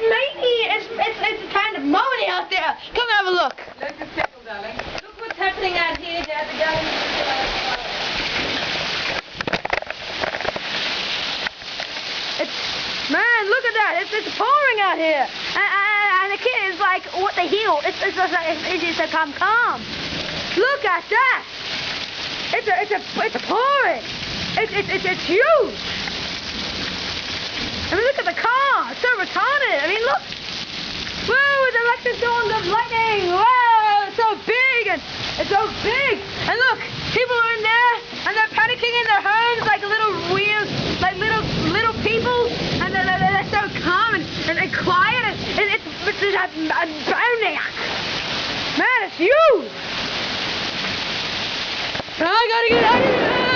it's making, it's kind of moany out there. Come have a look. Let it settle, darling. Look what's happening out here, Dad. The gallon is still outside. Man, look at that. It's pouring out here. And the kid is like, what the hell? It's a calm. Look at that. It's pouring. It's huge. I mean, look at the car. It's so retarded. I mean, look. Whoa, the electric storm of lightning. Whoa, it's so big. And it's so big. And look, people are in there, and they're panicking in their homes like little weird, like little people. And they're so calm and quiet. And it's burning. Man, it's huge. I gotta get out of here.